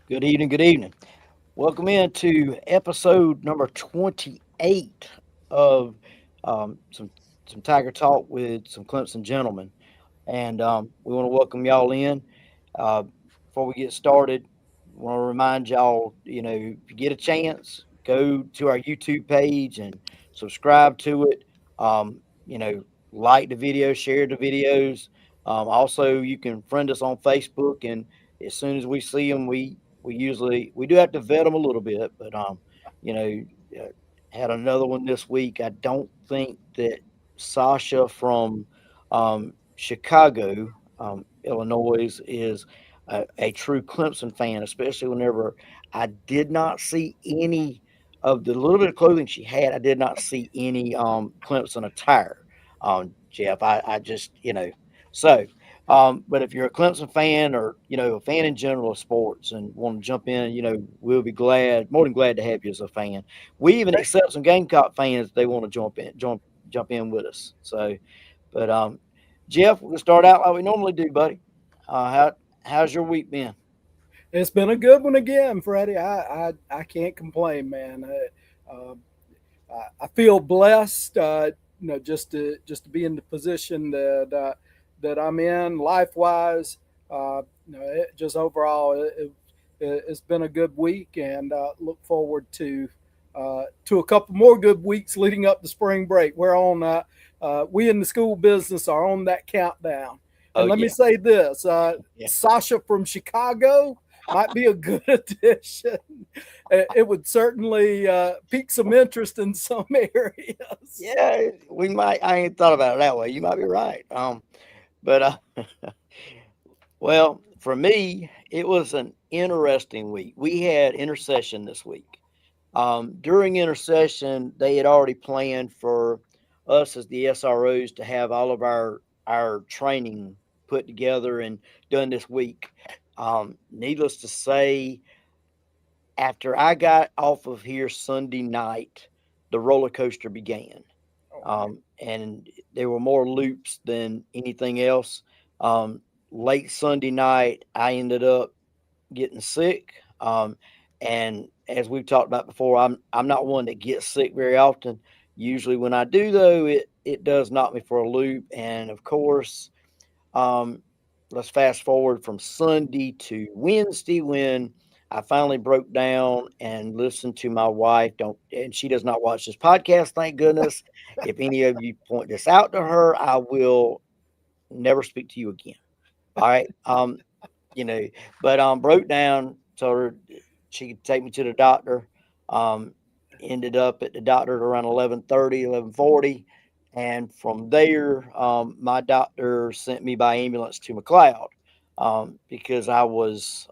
Good evening. Good evening. Welcome into episode number 28 of some Tiger Talk with some Clemson gentlemen, and we want to welcome y'all in. Before we get started, I want to remind y'all, if you get a chance, go to our YouTube page and subscribe to it. Um, you know, like the video, share the videos. Also, you can friend us on Facebook, and as soon as we see them, we do have to vet them a little bit, but you know, uh, had another one this week. I don't think that Sasha from Chicago, Illinois, is a true Clemson fan, especially whenever I did not see any of the little bit of clothing she had. I did not see any Clemson attire. Jeff, I just so. But if you're a Clemson fan or a fan in general of sports and want to jump in, we'll be more than glad to have you as a fan. We even accept some Gamecock fans if they want to jump in with us. So, but Jeff, we'll start out like we normally do, buddy. How's your week been? It's been a good one again, Freddie. I can't complain, man. I feel blessed, just to be in the position that I'm in, life wise. Just overall, it's been a good week, and look forward to a couple more good weeks leading up to spring break. We in the school business are on that countdown. Oh And let me yeah, say this: yeah, Sasha from Chicago might be a good addition. It would certainly pique some interest in some areas. yeah. We might. I ain't thought about it that way. You might be right. But well, for me, it was an interesting week. We had intercession this week. During intercession, they had already planned for us as the SROs to have all of our training put together and done this week. Needless to say, after I got off of here Sunday night, the roller coaster began. Oh, And there were more loops than anything else. Late Sunday night, I ended up getting sick. And as we've talked about before, I'm not one that gets sick very often. Usually, when I do, though, it does knock me for a loop. And of course, um, let's fast forward from Sunday to Wednesday when I finally broke down and listened to my wife. Don't and she does not watch this podcast, thank goodness. If any of you point this out to her, I will never speak to you again. All right. You know, but broke down, told her she could take me to the doctor. Um, Ended up at the doctor at around 11:30, 11:40, and from there, my doctor sent me by ambulance to McLeod because I was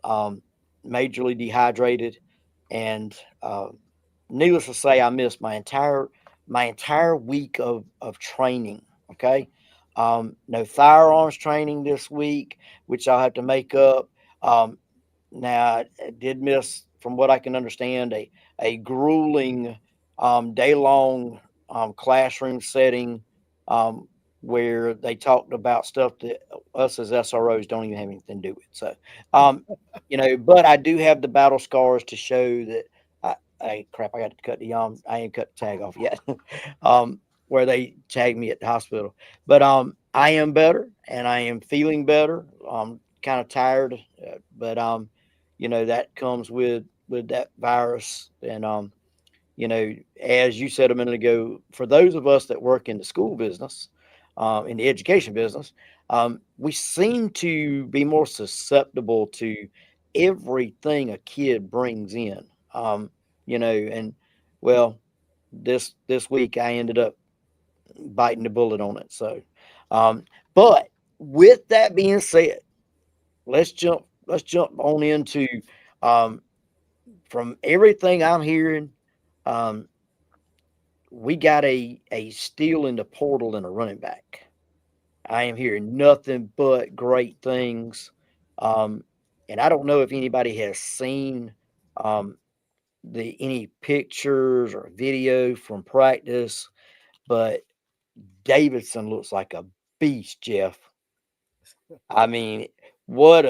majorly dehydrated, and needless to say, I missed my entire week of training. Okay, no firearms training this week, which I'll have to make up. Um, Now, I did miss, from what I can understand, a grueling day long classroom setting um, where they talked about stuff that us as SROs don't even have anything to do with. So, um, but I do have the battle scars to show that. Crap! I got to cut I ain't cut the tag off yet. Where they tagged me at the hospital, but I am better and I am feeling better. I'm kind of tired, but that comes with that virus. And as you said a minute ago, for those of us that work in the school business, in the education business, we seem to be more susceptible to everything a kid brings in. And well, this week I ended up biting the bullet on it. So, but with that being said, let's jump on into um, from everything I'm hearing. Um, we got a steal in the portal and a running back. I am hearing nothing but great things. Um, and I don't know if anybody has seen um, the any pictures or video from practice, but Davidson looks like a beast, Jeff. I mean, what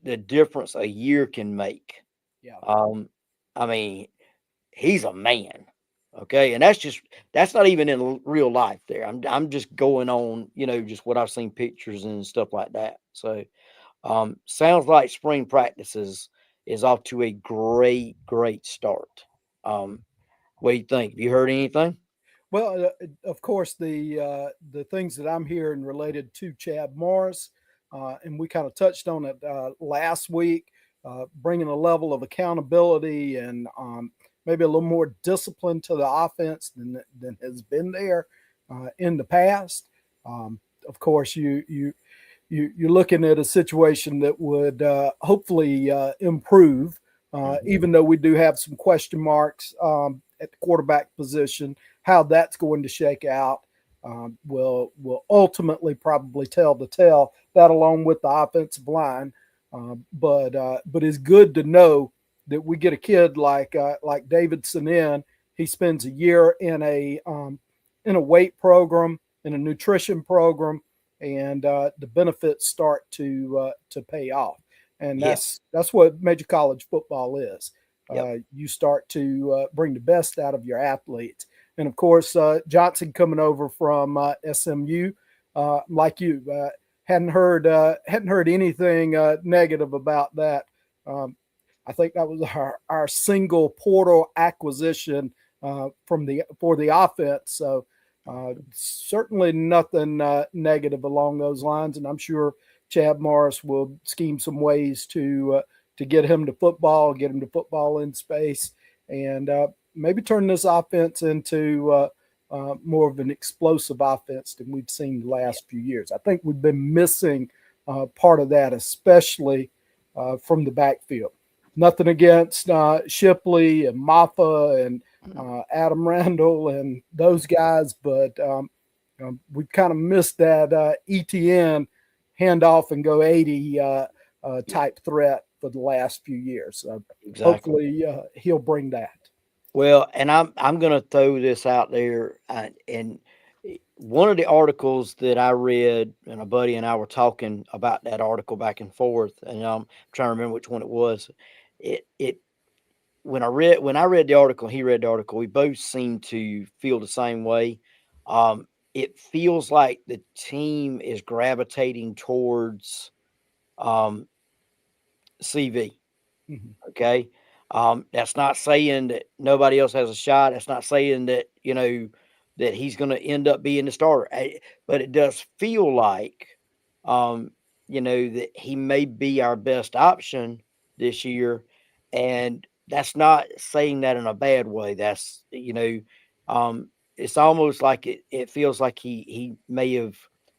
the difference a year can make. Yeah. Um, I mean, he's a man. Okay, and that's not even in real life. There, I'm just going on, just what I've seen pictures and stuff like that. So, sounds like spring practices is off to a great start. Um, what do you think? Have you heard anything? Well, of course, the things that I'm hearing related to Chad Morris, and we kind of touched on it last week, bringing a level of accountability and maybe a little more discipline to the offense than has been there in the past. Of course, you're looking at a situation that would hopefully improve, Hmm. even though we do have some question marks at the quarterback position. How that's going to shake out will ultimately probably tell the tale. That along with the offensive line, but it's good to know that we get a kid like Davidson in. He spends a year in a weight program, in a nutrition program, and the benefits start to pay off. And Yeah, that's what major college football is. yep, You start to bring the best out of your athletes, and of course Johnson coming over from SMU, like you hadn't heard anything negative about that. Um, I think that was our single portal acquisition from the for the offense. So certainly nothing negative along those lines, and I'm sure Chad Morris will scheme some ways to get him to football in space, and maybe turn this offense into more of an explosive offense than we've seen the yeah, last few years. I think we've been missing part of that, especially from the backfield. Nothing against Shipley and Maffa and mm, Adam Randall and those guys, but we've kind of missed that ETN handoff and go 80 yeah, type threat for the last few years. exactly. Hopefully, he'll bring that. Well, and I'm gonna throw this out there, and one of the articles that I read, and a buddy and I were talking about that article back and forth, and I'm trying to remember which one it was. It when I read the article, he read the article. We both seemed to feel the same way. It feels like the team is gravitating towards CV. Mhm. Okay. That's not saying that nobody else has a shot. That's not saying that, that he's going to end up being the starter. But it does feel like, um, that he may be our best option this year. And that's not saying that in a bad way. It's almost like it feels like he maybe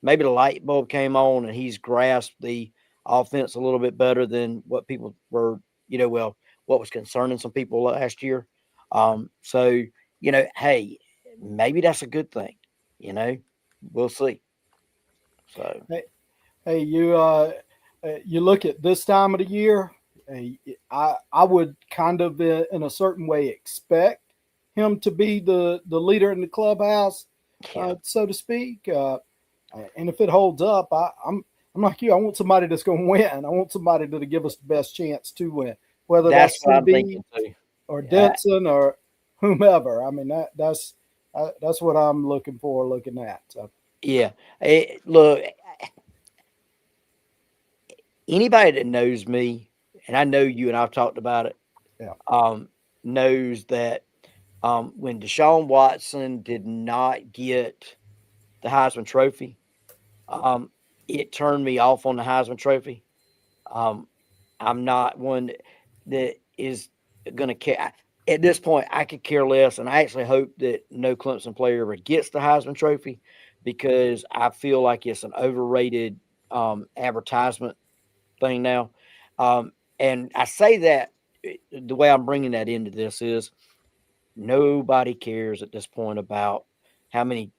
the light bulb came on and he's grasped the offense a little bit better than what people were, well, what was concerning some people last year. So, hey, maybe that's a good thing, you know, we'll see. So, Hey, hey, you look at this time of the year. I would kind of in a certain way expect him to be the leader in the clubhouse, yeah, so to speak. And if it holds up, I'm like you. I want somebody that's going to win. I want somebody to give us the best chance to win, whether that's that's what I'm CB thinking too. or Uh, Denson or whomever. I mean that's what I'm looking for, looking at. So yeah. Look, anybody that knows me, and I know you and I've talked about it, yeah, um, knows that when Deshaun Watson did not get the Heisman Trophy, um, it turned me off on the Heisman Trophy. Um, I'm not one that is gonna care. At this point, I could care less, and I actually hope that no Clemson player ever gets the Heisman Trophy because I feel like it's an overrated advertisement thing now. And I say that the way I'm bringing that into this is nobody cares at this point about how many,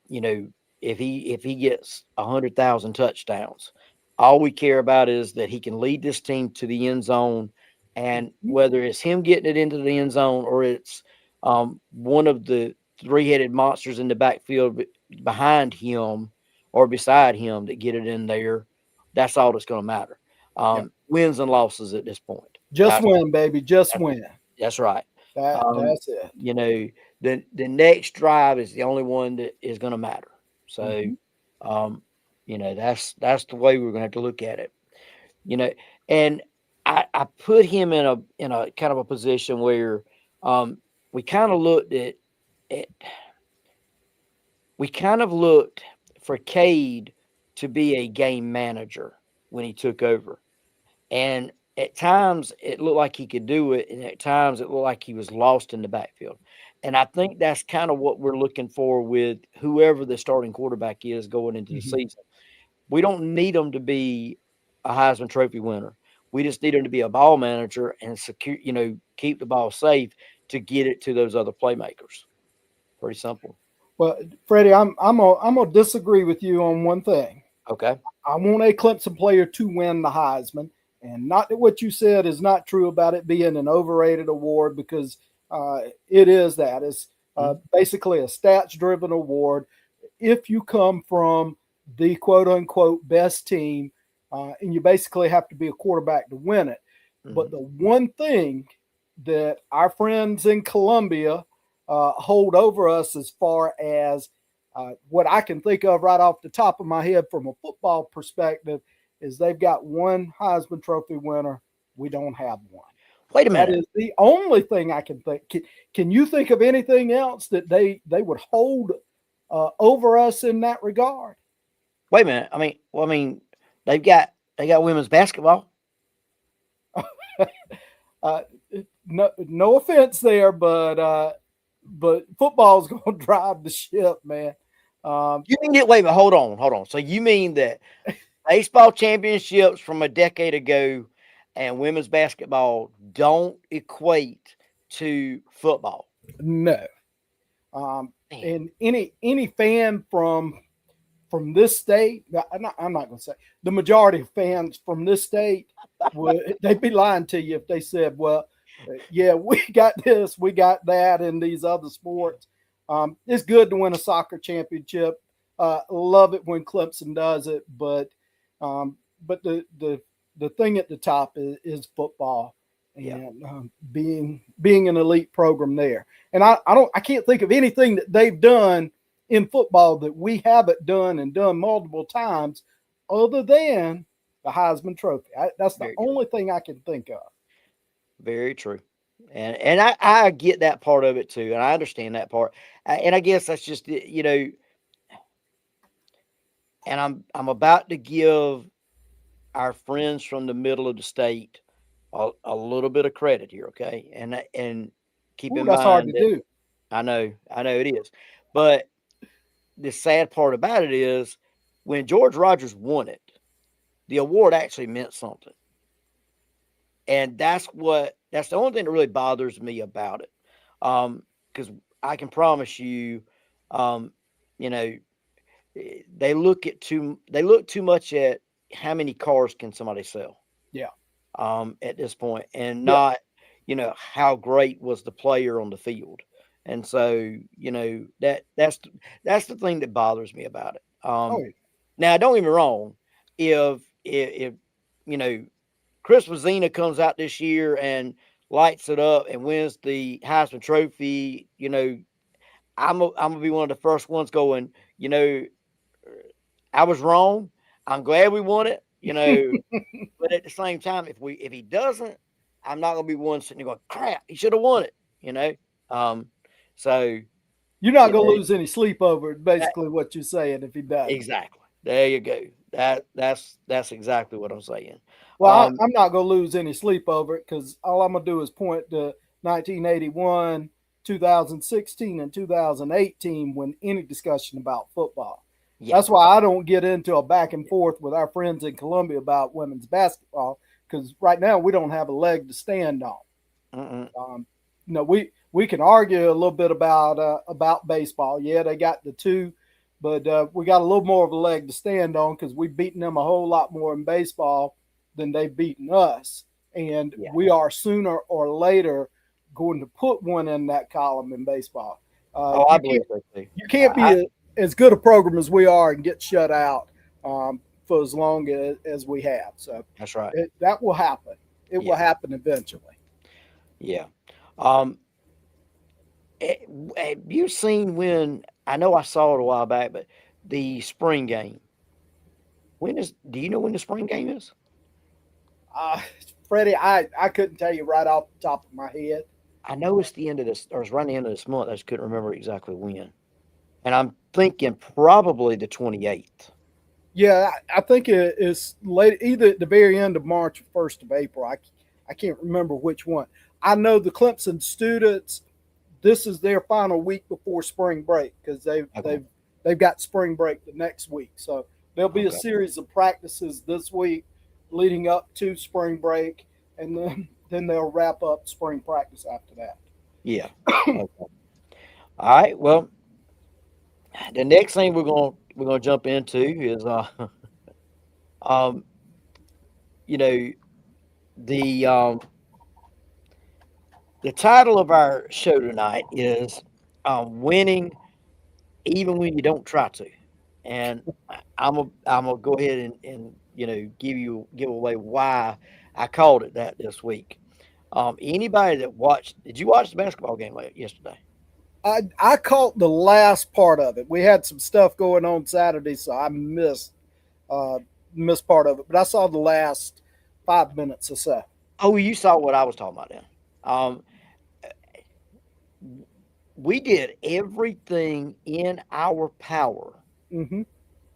if he gets 100,000 touchdowns. All we care about is that he can lead this team to the end zone, and whether it's him getting it into the end zone or it's one of the three-headed monsters in the backfield behind him or beside him that get it in there, that's all that's going to matter. yeah. Wins and losses at this point. Just That's win, baby. Just that's, win. that's right. Um, That's it. you know, the next drive is the only one that is going to matter. So, Mm-hmm. um, that's the way we're going to have to look at it. You know, and I put him in a kind of a position where um, we kind of looked at we kind of looked for Cade to be a game manager when he took over. And at times it looked like he could do it, and at times it looked like he was lost in the backfield. And I think that's kind of what we're looking for with whoever the starting quarterback is going into the Mm-hmm. season. We don't need him to be a Heisman Trophy winner. We just need him to be a ball manager and secure, keep the ball safe to get it to those other playmakers. Pretty simple. Well, Freddie, I'm gonna disagree with you on one thing. Okay. I want a Clemson player to win the Heisman, and not that what you said is not true about it being an overrated award, because it is that. It's Mhm. basically a stats-driven award. If you come from the quote unquote best team, and you basically have to be a quarterback to win it. But Mhm. the one thing that our friends in Columbia hold over us, as far as what I can think of right off the top of my head from a football perspective, is they've got one Heisman Trophy winner. We don't have one. Wait a That minute. is the only thing I can think. Can you think of anything else that they would hold over us in that regard? Wait a minute. They got women's basketball. uh, no offense there, but football's going to drive the ship, man. Um, You mean it? Wait, but hold on. So you mean that baseball championships from a decade ago and women's basketball don't equate to football? no, um, Man, and any fan from this state, I'm not going to say the majority of fans from this state would, they'd be lying to you if they said, well, yeah, we got this, we got that in these other sports. It's good to win a soccer championship. Love it when Clemson does it, um, but the thing at the top is football, yeah. and being an elite program there. And I can't think of anything that they've done in football that we haven't done and done multiple times, other than the Heisman Trophy. That's the Very true. only thing I can think of. Very true. And I get that part of it too, and I understand that part. And I guess that's just and I'm about to give our friends from the middle of the state a little bit of credit here, okay? And keep Ooh, in that's hard mind to that do. I know it is. But the sad part about it is when George Rogers won it, the award actually meant something. And that's the only thing that really bothers me about it. Because I can promise you, um, you know, they look too much at how many cars can somebody sell Yeah, at this point, and yeah. not how great was the player on the field. And so that's the thing that bothers me about it. Oh, yeah. Now don't get me wrong, if you know Chris Vazina comes out this year and lights it up and wins the Heisman Trophy, I'm gonna be one of the first ones going. I was wrong. I'm glad we won it. But at the same time, if he doesn't, I'm not gonna be one sitting there going, "Crap, he should have won it." You know. Um. So You're not you going to know lose any sleep over it. that Basically, what you're saying, if he doesn't. exactly. There you go. That's exactly what I'm saying. Well, Um. I'm not going to lose any sleep over it, because all I'm going to do is point to 1981, 2016, and 2018 when any discussion about football. Yeah. That's why I don't get into a back and forth with our friends in Columbia about women's basketball, because right now we don't have a leg to stand on. Mm-mm. Um, we can argue a little bit about baseball. Yeah, they got the two, but we got a little more of a leg to stand on, because we've beaten them a whole lot more in baseball than they've beaten us, and Yeah. we are sooner or later going to put one in that column in baseball. Oh, I You believe can't so too. you can't be as good a program as we are and get shut out for as long as we have. So That's right. that will happen. it will Yeah. happen eventually. Yeah. Um, eh, have you seen when, I know I saw it a while back, but the spring game, do you know when the spring game is? Uh, Freddie, I couldn't tell you right off the top of my head. I know it's the end of this, or it's right the end of this month. I just couldn't remember exactly when. And I'm thinking probably the 28th. Yeah, I think it's late, either at the very end of March or first of April. I can't remember which one. I know the Clemson students. This is their final week before spring break because Okay. they've got spring break the next week. So there'll be a Okay. series of practices this week leading up to spring break, and then they'll wrap up spring practice after that. Yeah. Okay. All right. Well, the next thing we're gonna jump into is um you know the um the title of our show tonight is winning even when you don't try to, and I'm gonna go ahead and give away why I called it that this week. Anybody that watched, did you watch the basketball game yesterday? I caught the last part of it. We had some stuff going on Saturday, so I uh, missed part of it. But I saw the last 5 minutes or so. Oh, you saw what I was talking about then. Um, we did everything in our power, Hmm.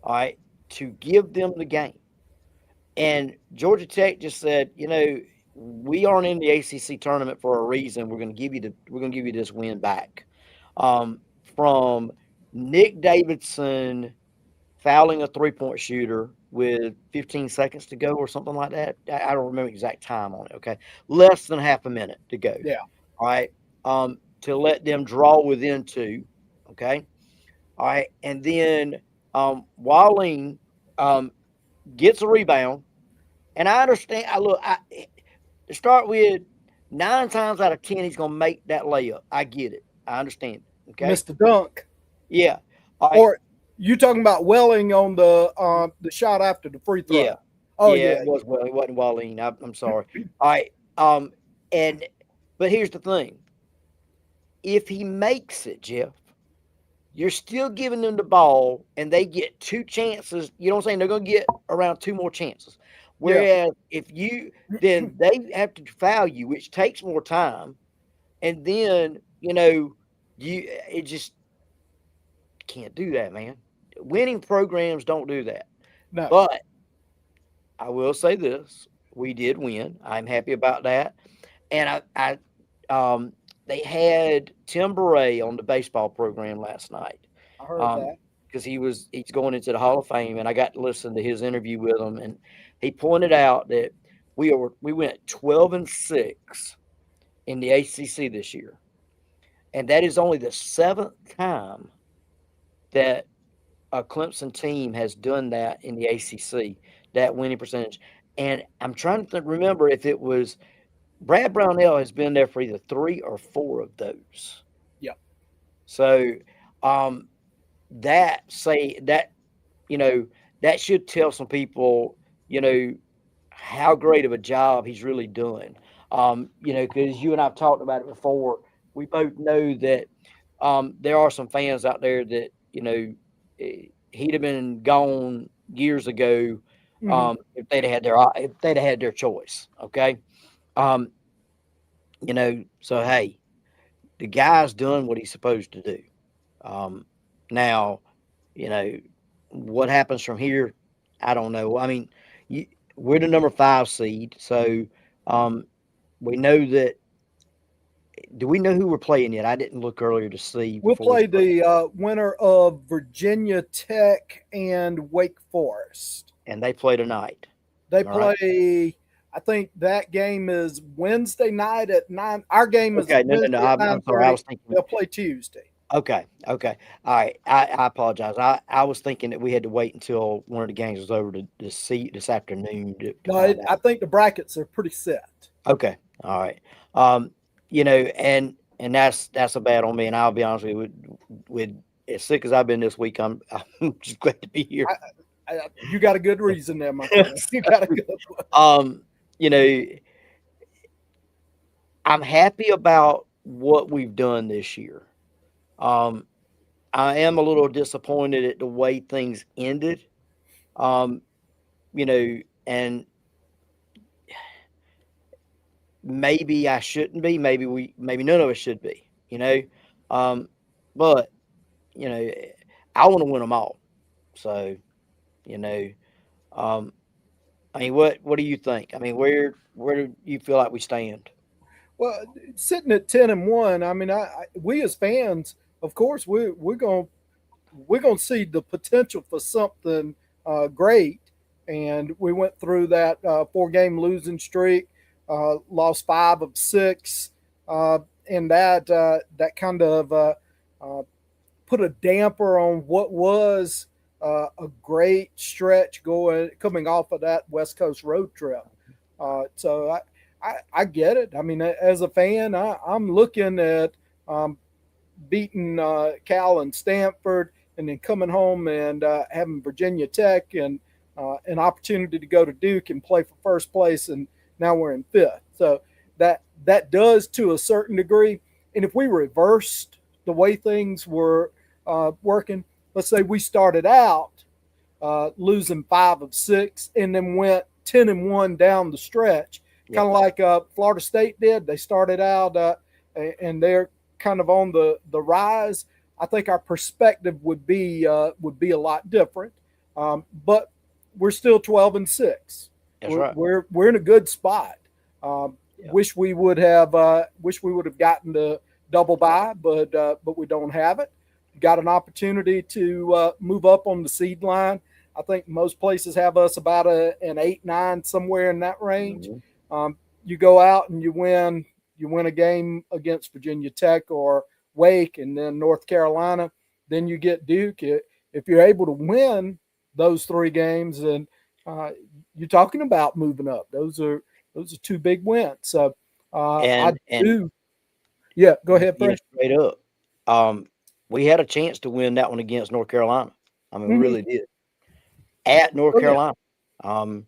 all right, to give them the game. And Georgia Tech just said, we aren't in the ACC tournament for a reason. We're going to give you this win back. From Nick Davidson fouling a 3-point shooter with 15 seconds to go or something like that. I don't remember exact time on it. Okay, less than half a minute to go. Yeah, All right, to let them draw within two. Okay, all right, and then Walling um, gets a rebound. And I understand. To start with, 9 times out of 10, he's going to make that layup. I get it. I understand. Okay. Mr. Dunk. Yeah. All right. Or you talking about Welling on the shot after the free Yeah. throw? Oh Yeah. yeah, It was. Well, it wasn't Wallene. I'm sorry. All right. And but here's the thing: if he makes it, Jeff, you're still giving them the ball, and they get two chances. You know what I'm saying? They're going to get around two more chances. yeah. Whereas if you, then they have to foul you, which takes more time, and then you it just can't do that, man. Winning programs don't do that. No, But I will say this: we did win. I'm happy about that. And they had Tim Beret on the baseball program last night. I heard Um, that. because he's going into the Hall of Fame, and I got to listen to his interview with him, and he pointed out that we went 12-6 in the ACC this year, and that is only the seventh time that a Clemson team has done that in the ACC, that winning percentage. And I'm trying to remember if it was Brad Brownell has been there for either three or four of those. Yeah. So um, that you know, that should tell some people, you know, how great of a job he's really doing. Because you and I've talked about it before. We both know that there are some fans out there that, he'd have been gone years ago Hmm. if they'd had their choice. Okay. Um, so hey, the guy's done what he's supposed to do. Um, now, you know, what happens from here, I don't know. I mean, you, we're the number 5 seed, so um, we know that. Do we know who we're playing yet? I didn't look earlier to see We'll before we play start, the winner of Virginia Tech and Wake Forest. and they play tonight. They All right. play. I think that game is Wednesday night at 9. Our game is Okay. No, no, no. Wednesday at I'm nine sorry. I thirty. was thinking. They'll play Tuesday. Okay. Okay. All right. I apologize. I was thinking that we had to wait until one of the games was over to see this afternoon to No, find I out. think the brackets are pretty set. Okay. All right. Um, and that's a bad on me. And I'll be honest with you, with as sick as I've been this week, I'm just glad to be here. You got a good reason there, my friend. You got a good one. You know, I'm happy about what we've done this year. Um, I am a little disappointed at the way things ended. Um, you know, and maybe I shouldn't be. Maybe none of us should be. Um, but you know, I want to win them all. So you know, um, I mean, what do you think? I mean, where do you feel like we stand? Well, sitting at 10-1, I mean, we as fans, of course, we're gonna see the potential for something great. And we went through that 4-game losing streak, lost 5 of 6, uh, and that kind of uh, put a damper on what was a great stretch coming off of that West Coast road trip. So I get it. I mean, as a fan, I'm looking at um, beating Cal and Stanford, and then coming home and having Virginia Tech and an opportunity to go to Duke and play for first place, and now we're in fifth. So that does to a certain degree. And if we reversed the way things were working, let's say we started out losing 5 of 6 and then went 10-1 down the stretch, kind Yep, of like Florida State did. They started out and they're kind of on the rise. I think our perspective would be a lot different. But we're still 12-6. that's We're right. we're we're in a good spot. Yep. Wish we would have gotten the double bye, but we don't have it. Got an opportunity to move up on the seed line. I think most places have us about an 8-9, somewhere in that range. Mhm. You go out and you win a game against Virginia Tech or Wake, and then North Carolina. Then you get Duke. If you're able to win those 3 games, and uh, you're talking about moving up. Those are 2 big wins. So I And do. Yeah, go just ahead, being Freddie. straight up, um, we had a chance to win that one against North Carolina. I mean, we Mm-hmm. really did at North Oh yeah. Carolina. Um,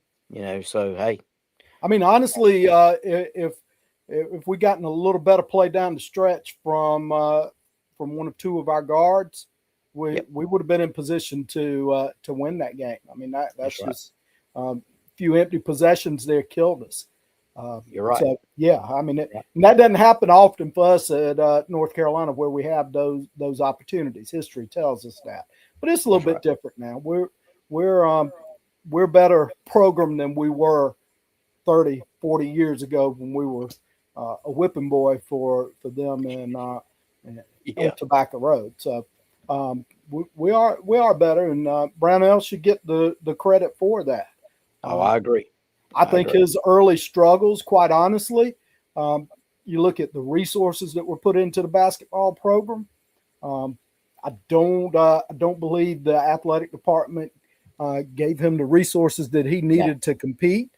so hey, I mean, honestly, if we gotten a little better play down the stretch from one of two of our guards, we yep, we would have been in position to win that game. I mean, that's that's right. just few empty possessions there killed us. Uh, You're right. so yeah, I mean, Right. and that doesn't happen often for us at North Carolina, where we have those opportunities. History tells us that, but it's a little That's right. bit different now. We're we're better programmed than we were 30, 40 years ago when we were a whipping boy for them on Yeah. Tobacco Road. So we are better, and Brownell should get the credit for that. Oh, Um, I agree. I I think agree. his early struggles, quite honestly, um, you look at the resources that were put into the basketball program. Um, I don't believe the athletic department gave him the resources that he No, needed to compete.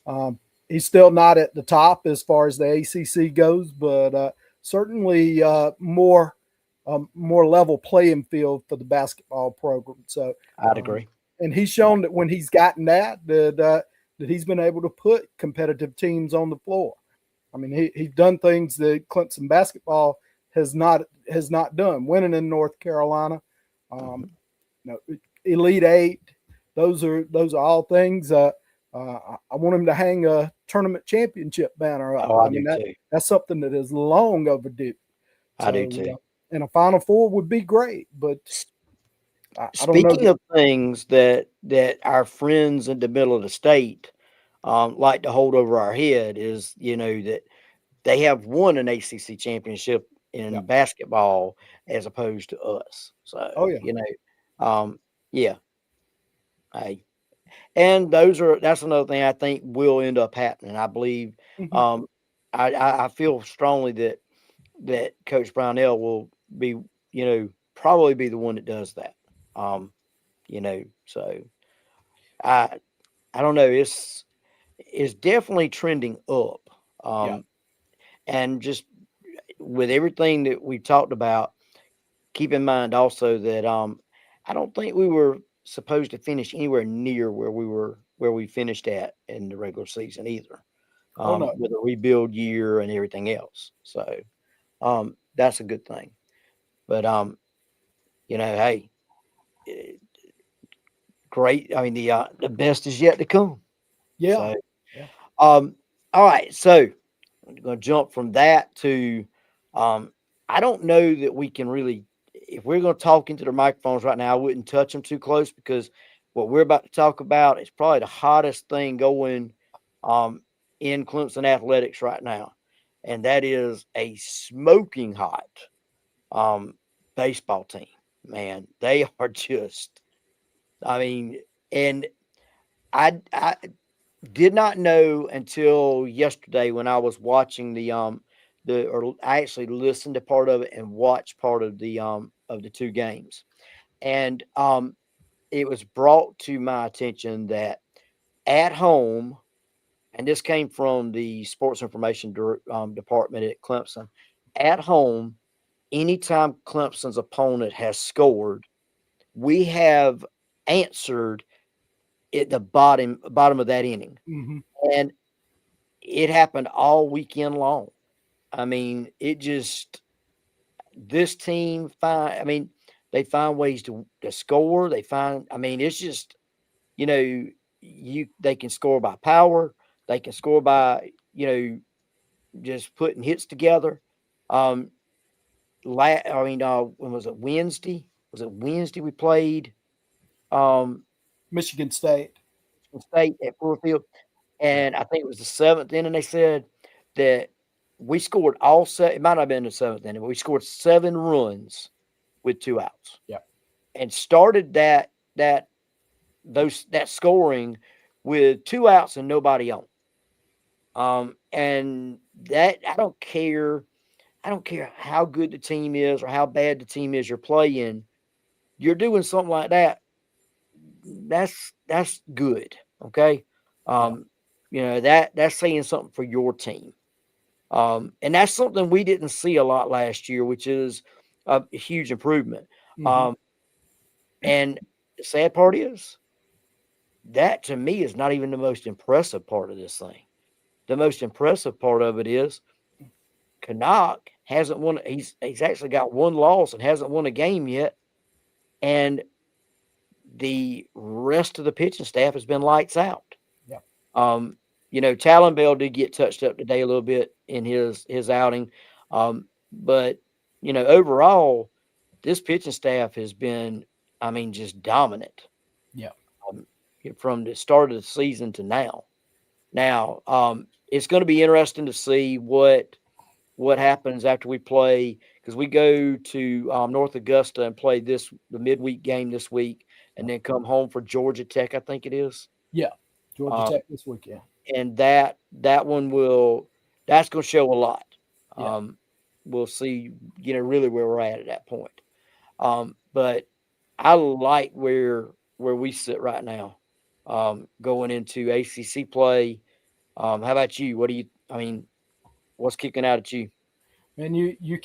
Um, he's still not at the top as far as the ACC goes, but certainly more level playing field for the basketball program. So, I'd um, agree. and he's I shown that when he's gotten that he's been able to put competitive teams on the floor. I mean, he's done things that Clemson basketball has not done. Winning in North Carolina, um, mhm. Elite Eight, those are all things. I want him to hang a tournament championship banner up. Oh, I I mean do too. that's something that is long overdue. I do So, too. and a Final Four would be great, but S- I don't know Speaking that. of things that our friends in the middle of the state like to hold over our head is, that they have won an ACC championship Yeah. in basketball as opposed to us. So, Oh yeah. yeah, hey, and that's another thing I think will end up happening. I believe, Hmm. um, I feel strongly that Coach Brownell will be, probably be the one that does that. Um, so I I don't know. It's definitely trending up. Yeah. Um, and just with everything that we talked about, keep in mind also that I don't think we were supposed to finish anywhere near where we finished at in the regular season either. Oh no. with a rebuild year and everything else. So that's a good thing. But hey, eh, great. I mean, the best is yet to come. Yeah. So Yeah. um, all right. So I'm going to jump from that to um, I don't know that we can really, if we're going to talk into the microphones right now, I wouldn't touch them too close because what we're about to talk about is probably the hottest thing going um, in Clemson athletics right now. And that is a smoking hot um, baseball team. Man, they are just, I mean, and I did not know until yesterday when I was watching or I actually listened to part of it and watched part of the two games. And it was brought to my attention that at home, and this came from the sports information department at Clemson, at home, anytime Clemson's opponent has scored, we have answered at the bottom of that inning. Hmm. And it happened all weekend long. I mean, it just this team find. I mean, they find ways to score. They find. I mean, it's just you know they can score by power. They can score by just putting hits together. Um, when was it Wednesday? Was it Wednesday we played um Michigan State. State at Ford Field? Yeah. And I think it was the seventh inning. They said that we scored all set. It might not have been the seventh inning, but we scored 7 runs with 2 outs, Yeah. and started that scoring with 2 outs and nobody on. And that I don't care. I don't care how good the team is or how bad the team is you're playing. You're doing something like that. That's good. Okay. Yeah. Um, that's saying something for your team. And that's something we didn't see a lot last year, which is a huge improvement. Hmm. Um, and the sad part is that to me is not even the most impressive part of this thing. The most impressive part of it is Canuck hasn't won. He's actually got one loss and hasn't won a game yet, and the rest of the pitching staff has been lights out. Yeah. Um, Talon Bell did get touched up today a little bit in his outing, but overall, this pitching staff has been, I mean, just dominant Yeah. um, from the start of the season to now. Now, it's going to be interesting to see what happens after we play because we go to North Augusta and play the midweek game this week, and then come home for Georgia Tech, I think it is. Yeah. Georgia Um, Tech this weekend. and that one that's going to show a lot. Yeah. Um, we'll see, really where we're at that point. But I like where we sit right now, going into ACC play. How about you? What do you? I mean, what's kicking out at you? And you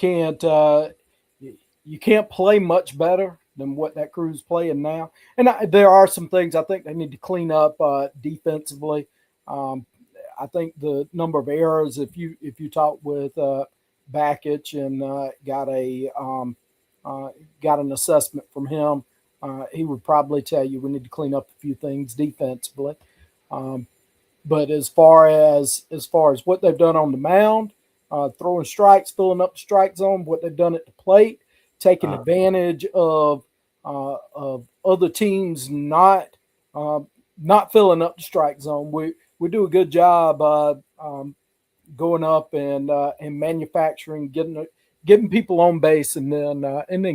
can't play much better than what that crew's playing now. And there are some things I think they need to clean up defensively. Um, I think the number of errors. If you talk with Bakich and got an assessment from him, he would probably tell you we need to clean up a few things defensively. Um, but as far as what they've done on the mound, throwing strikes, filling up the strike zone, what they've done at the plate, taking Uh, advantage of other teams uh, not filling up the strike zone. We do a good job going up and manufacturing, getting people on base, and then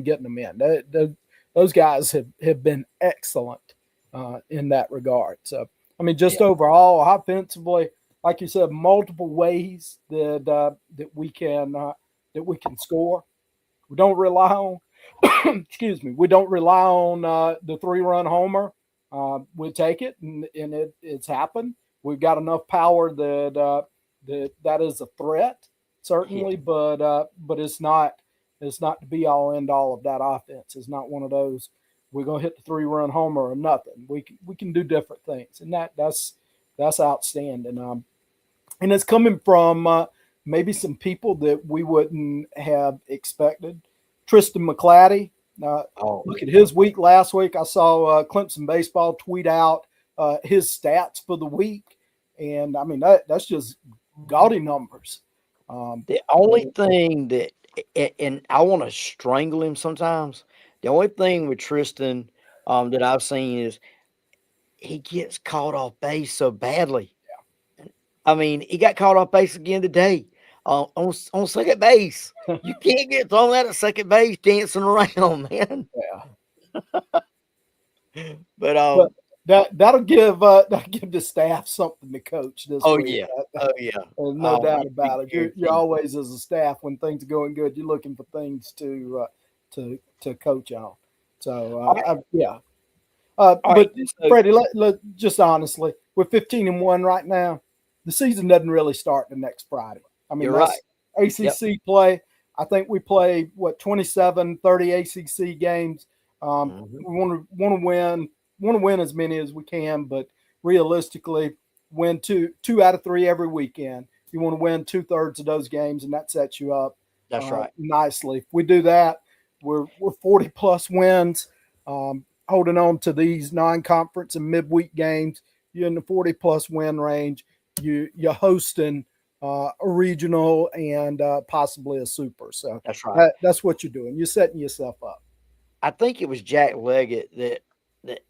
getting them in. Those guys have been excellent in that regard. So I mean, yeah, just overall, offensively, like you said, multiple ways that we can score. We don't rely on, excuse me, we don't rely on the 3-run homer. We take it, and it's happened. We've got enough power that is a threat, yeah, certainly, but it's not the be all end all of that offense. It's not one of those we're gonna hit the 3-run homer or nothing. We can do different things, and that's outstanding. and it's coming from maybe some people that we wouldn't have expected. Tristan McClatty. Oh, Look at his week last week. I saw Clemson baseball tweet out his stats for the week, and I mean that's just gaudy numbers. the only thing that, and I want to strangle him sometimes. The only thing with Tristan that I've seen is he gets caught off base so badly. I mean, he got caught off base again today on second base. You can't get thrown out at second base dancing around, man. Yeah, But but that'll give the staff something to coach this oh week. yeah, oh yeah, There's no doubt you be about it. You're guaranteed. always as a staff when things are going good, you're looking for things to coach on. So All right, yeah. all right. But So Freddie, let just honestly, we're 15-1 right now. The season doesn't really start the next Friday. I mean, you're right. that's Yep, ACC play. I think we play what 27, 30 ACC games. hmm We want to win as many as we can, but realistically, win two out of three every weekend. You want to win 2/3 of those games, and that sets you up that's right. nicely. If we do that, we're 40 plus wins. Holding on to these non-conference and midweek games, you're in the 40 plus win range. You're hosting a regional and possibly a super. So That's right. that's what you're doing. You're setting yourself up. I think it was Jack Leggett that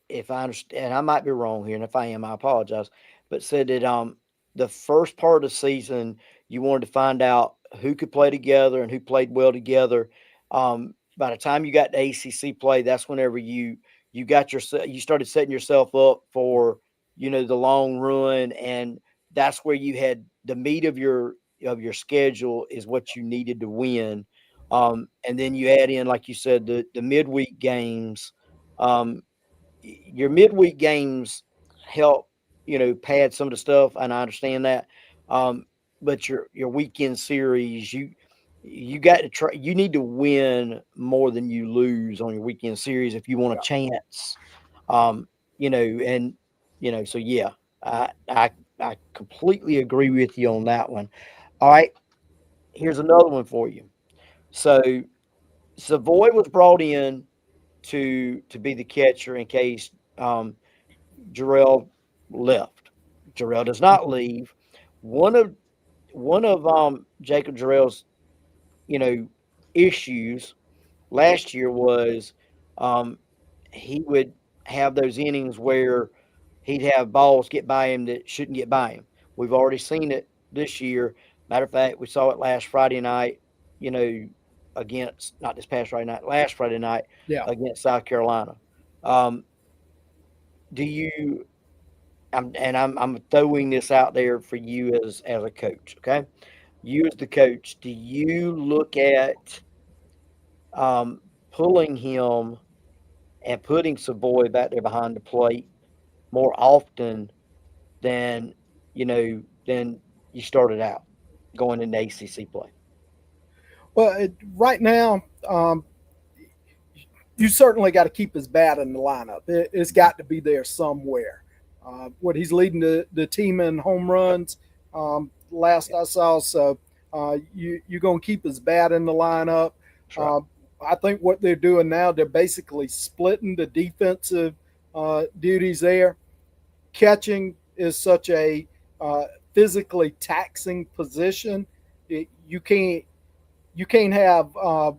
if I understand, and I might be wrong here, and if I am, I apologize, but said that the first part of the season you wanted to find out who could play together and who played well together. By the time you got to ACC play, that's whenever you got yourself you started setting yourself up for the long run, and that's where you had the meat of your schedule is what you needed to win. And then you add in, like you said, the midweek games. Um, your midweek games help, pad some of the stuff, and I understand that. Um, but your weekend series, you got to try. You need to win more than you lose on your weekend series if you want a chance. Um, and so yeah, I completely agree with you on that one. All right, here's another one for you. So Savoy was brought in to be the catcher in case Jarrell left. Jarrell does not leave. One of Jacob Jarrell's you know issues last year was um, he would have those innings where he'd have balls get by him that shouldn't get by him. We've already seen it this year. Matter of fact, we saw it last Friday night, you know, against not this past Friday night, last Friday night Yeah. against South Carolina. Um, do you? I'm throwing this out there for you as a coach. Okay, you as the coach, do you look at pulling him and putting Savoy back there behind the plate more often than than you started out going into ACC play? Well, right now, you certainly got to keep his bat in the lineup. It's got to be there somewhere. What he's leading the team in home runs last I saw. So you're going to keep his bat in the lineup. That's right. Uh, I think what they're doing now, they're basically splitting the defensive duties there. Catching is such a uh, physically taxing position. You can't have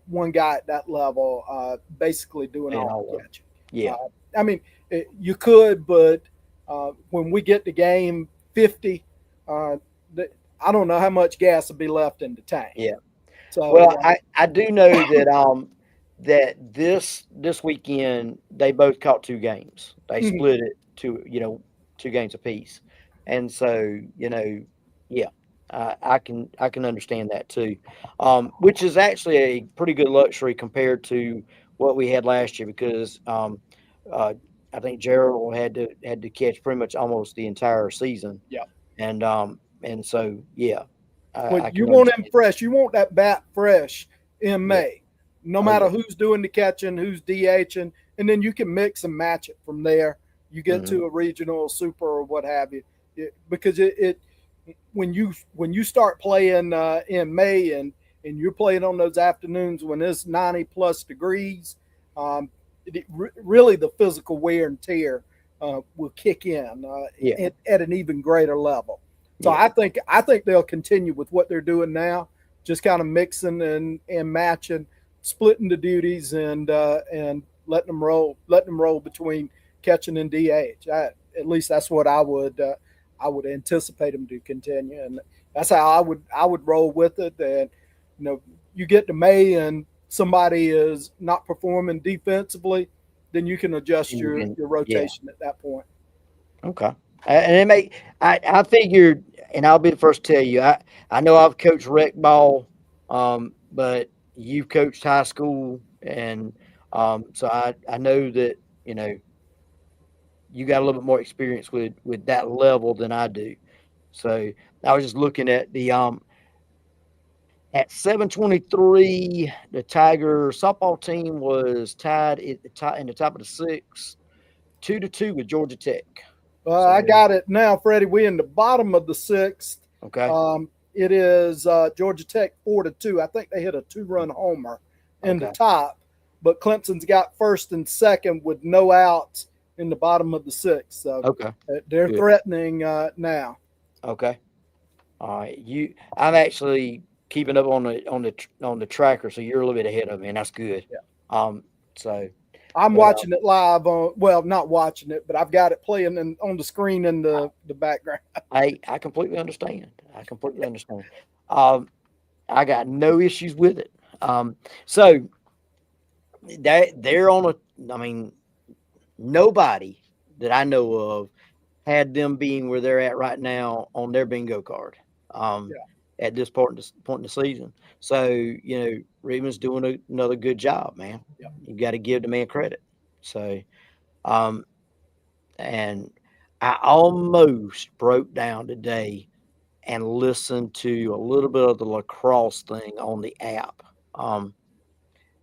one guy at that level basically doing And all all the of them. catching. Yeah. I mean, you could, but when we get to game 50, uh, I don't know how much gas will be left in the tank. Yeah. Well, So, I do know that that this weekend they both caught two games. They mhm, split it to two games apiece, and so yeah, I can understand that too, which is actually a pretty good luxury compared to what we had last year because uh, I think Gerald had to catch pretty much almost the entire season, yeah. and so yeah, But I you can want him understand. fresh. You want that bat fresh in Yeah. May, no Oh matter yeah. who's doing the catching, who's DHing, and then you can mix and match it from there. You get Mhm. to a regional, super, or what have you, because it when you start playing in May and you're playing on those afternoons when it's 90 plus degrees, um, really the physical wear and tear will kick in Yeah. at an even greater level. So Yeah. I think they'll continue with what they're doing now, just kind of mixing and matching, splitting the duties and letting them roll between catching and DH. At least that's what I would anticipate them to continue, and that's how I would roll with it. And you know, you get to May and somebody is not performing defensively, then you can adjust And you your can, your yeah. rotation at that point. Okay. And it may, I figured, and I'll be the first to tell you, I know I've coached rec ball, but you've coached high school, and so I know that you got a little bit more experience with that level than I do. So I was just looking at the at 7:23, the Tiger softball team was tied at the top in the top of the sixth, 2-2 with Georgia Tech. So I got it now, Freddie. We in the bottom of the sixth. okay, It is Georgia Tech 4-2. I think they hit a two-run homer in the okay, top, but Clemson's got first and second with no outs in the bottom of the sixth. So okay, they're good, threatening now. okay. All right, I'm actually keeping up on the tracker, so you're a little bit ahead of me, and that's good. Yeah. Um, so, I'm but watching it live on. Well, not watching it, but I've got it playing on the screen in the background. I completely understand. I completely understand. Um, I got no issues with it. So they're on a. I mean, nobody that I know of had them being where they're at right now on their bingo card. Um, Yeah. at this point in the season, so Reedman's doing another good job, man. Yeah. You got to give the man credit. So, um, and I almost broke down today and listened to a little bit of the lacrosse thing on the app. Um,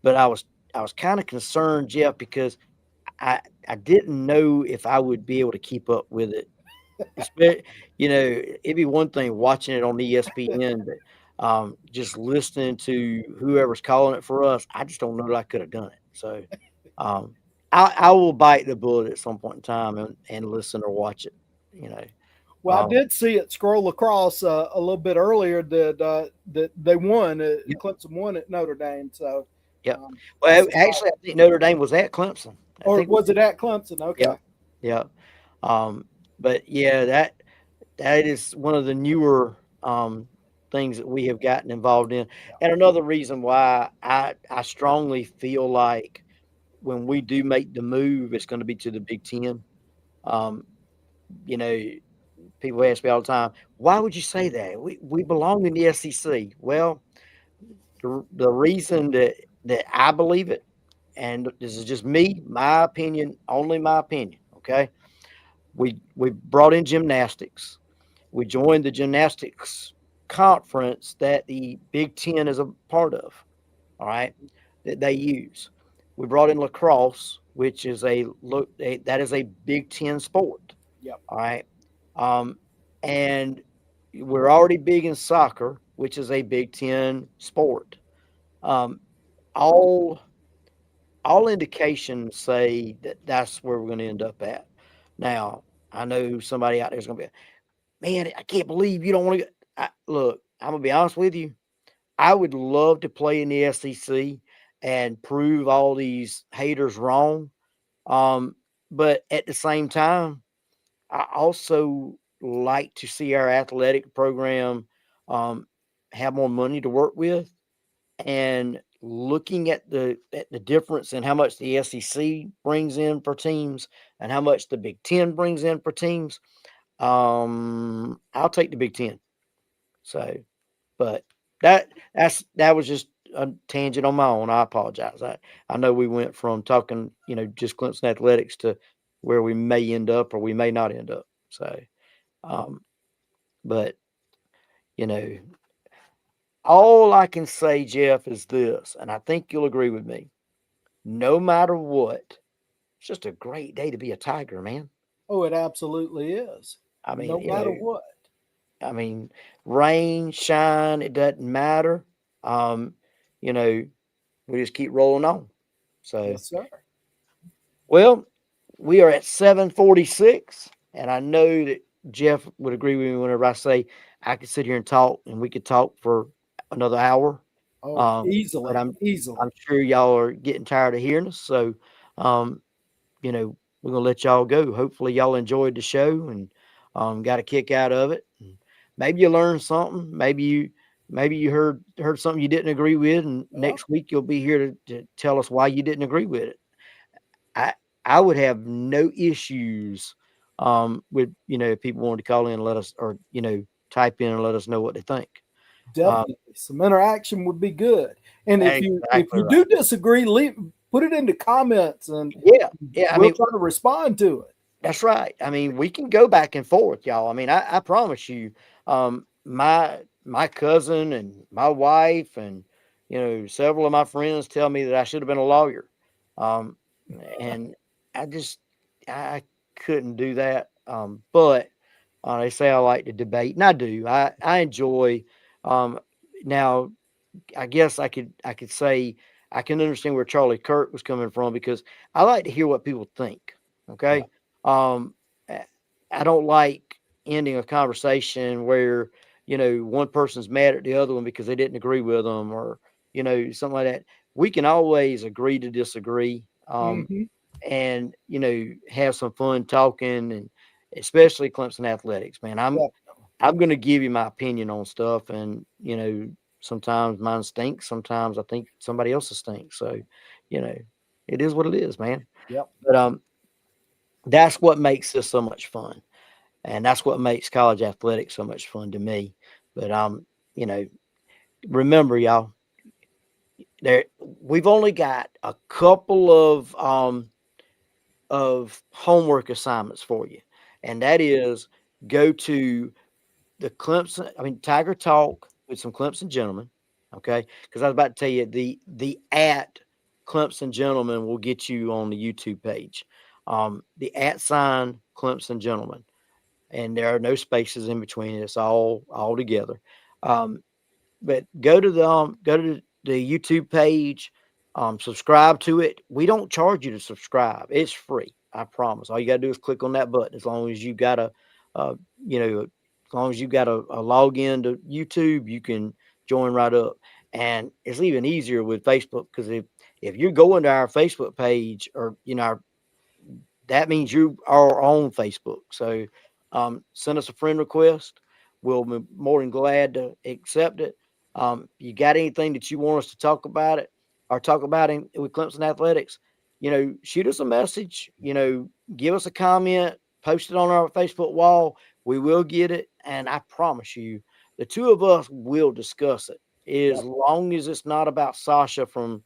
but I was kind of concerned, Jeff, because I didn't know if I would be able to keep up with it. Espe It'd be one thing watching it on ESPN, but, just listening to whoever's calling it for us, I just don't know that I could have done it. So, um, I will bite the bullet at some point in time and listen or watch it, you know. Well, I Um, did see it scroll across a little bit earlier that they won. yep, Clemson won at Notre Dame, so yep. um, I Well, saw. actually, I think Notre Dame was at Clemson. I Or think we was it at Clemson? Okay. Yep, yep. But yeah, that is one of the newer, things that we have gotten involved in, and another reason why I strongly feel like when we do make the move, it's gonna be to the Big Ten. Um, you know, people ask me all the time, "Why would you say that? We belong in the SEC." Well, the reason that I believe it, and this is just me, my opinion, only my opinion, okay? We brought in gymnastics. We joined the gymnastics conference that the Big Ten is a part of, all right, that they use. We brought in lacrosse, which is that is a Big Ten sport, Yep. all right, um, and we're already big in soccer, which is a Big Ten sport. Um, all all indications say that that's where we're going to end up at. Now, I know somebody out there is going to be, man, I can't believe you don't want to go. Look, I'm gonna be honest with you. I would love to play in the SEC and prove all these haters wrong. Um, but at the same time, I also like to see our athletic program um, have more money to work with. And looking at the difference in how much the SEC brings in for teams and how much the Big Ten brings in for teams, I'll take the Big Ten. So, but that was just a tangent on my own. I apologize. I know we went from talking, just Clemson athletics to where we may end up or we may not end up. So, um, but you know, all I can say, Jeff, is this, and I think you'll agree with me. No matter what, it's just a great day to be a Tiger, man. Oh, it absolutely is. I mean, No matter what. I mean, rain, shine, it doesn't matter. Um, you know, we just keep rolling on. So, Yes, sir. well, we are at 7:46, and I know that Jeff would agree with me whenever I say I could sit here and talk, and we could talk for another hour. Oh, Um, but easily, I'm easily. sure y'all are getting tired of hearing us. So, um, we're gonna let y'all go. Hopefully, y'all enjoyed the show and got a kick out of it. And maybe you learned something. Maybe you heard something you didn't agree with, and Yeah, next week you'll be here to tell us why you didn't agree with it. I I would have no issues with if people wanted to call in and let us or type in and let us know what they think. Um, definitely. Some interaction would be good. And if exactly you right. do disagree, put it into comments, and Yeah, yeah. I we'll mean, try to respond to it. that's right. I mean, we can go back and forth, y'all. I mean, I promise you, my cousin and my wife and several of my friends tell me that I should have been a lawyer, um, and I just I couldn't do that. But they say I like to debate, and I do. I enjoy. Um, Now I guess I could say I can understand where Charlie Kirk was coming from because I like to hear what people think. Yeah. Okay, um, I I don't like ending a conversation where one person's mad at the other one because they didn't agree with them or something like that. We can always agree to disagree, Hmm. and have some fun talking, and especially Clemson athletics. Man, I'm gonna give you my opinion on stuff, and sometimes mine stinks. Sometimes I think somebody else's stinks. So, you know, it is what it is, man. Yep. But that's what makes this so much fun, and that's what makes college athletics so much fun to me. But you know, remember, y'all, there we've only got a couple of homework assignments for you, and that is go to Tiger Talk with some Clemson gentlemen, okay? Because I was about to tell you the at Clemson gentleman will get you on the YouTube page. The at sign Clemson gentleman, and there are no spaces in between. It's all together. Um, but go to the YouTube page, subscribe to it. We don't charge you to subscribe. It's free. I promise. All you gotta do is click on that button. As long as you got uh, you know, as long as you got a login to YouTube, you can join right up. And it's even easier with Facebook because if you're going to our Facebook page or our that means you are on Facebook. So send us a friend request. We'll be more than glad to accept it. You got anything that you want us to talk about it or talk about with Clemson Athletics? Shoot us a message. Give us a comment. Post it on our Facebook wall. We will get it, and I promise you, the two of us will discuss it as Yep. long as it's not about Sasha from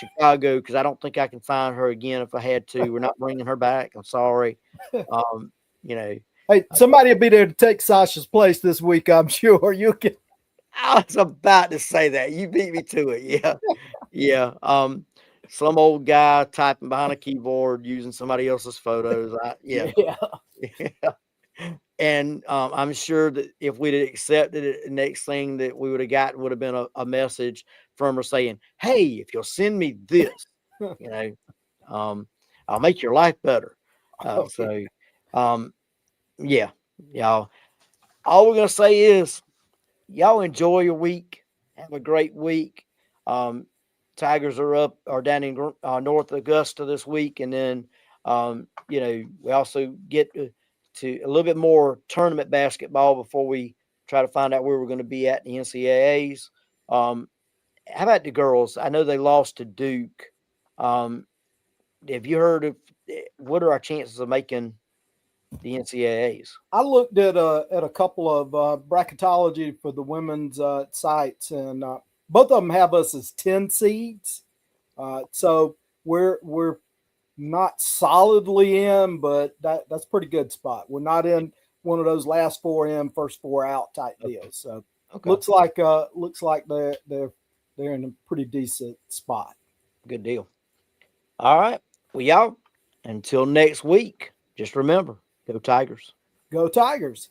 Chicago because I don't think I can find her again if I had to. We're not bringing her back. I'm sorry. Um, you know, Hey, somebody will be there to take Sasha's place this week. I'm sure you can. I was about to say that. You beat me to it. Yeah. Yeah. Some old guy typing behind a keyboard using somebody else's photos. Yeah. Yeah. Yeah. And I'm sure that if we'd have accepted it, the next thing that we would have gotten would have been a message from her saying, "Hey, if you'll send me this, you know, um, I'll make your life better." Oh, yeah. So, um, yeah, y'all. All we're gonna say is, y'all enjoy your week. Have a great week. Um, Tigers are down in North Augusta this week, and then we also get to a little bit more tournament basketball before we try to find out where we're going to be at in the NCAAs. Um, how about the girls? I know they lost to Duke. Um, have you heard of what are our chances of making the NCAAs? I looked at a couple of bracketology for the women's sites, and both of them have us as 10 seeds. So we're not solidly in, but that's a pretty good spot. We're not in one of those last four in, first four out type Okay. deals. So Okay. looks like they're in a pretty decent spot. Good deal. All right. Well, y'all, until next week, just remember, go Tigers. Go Tigers!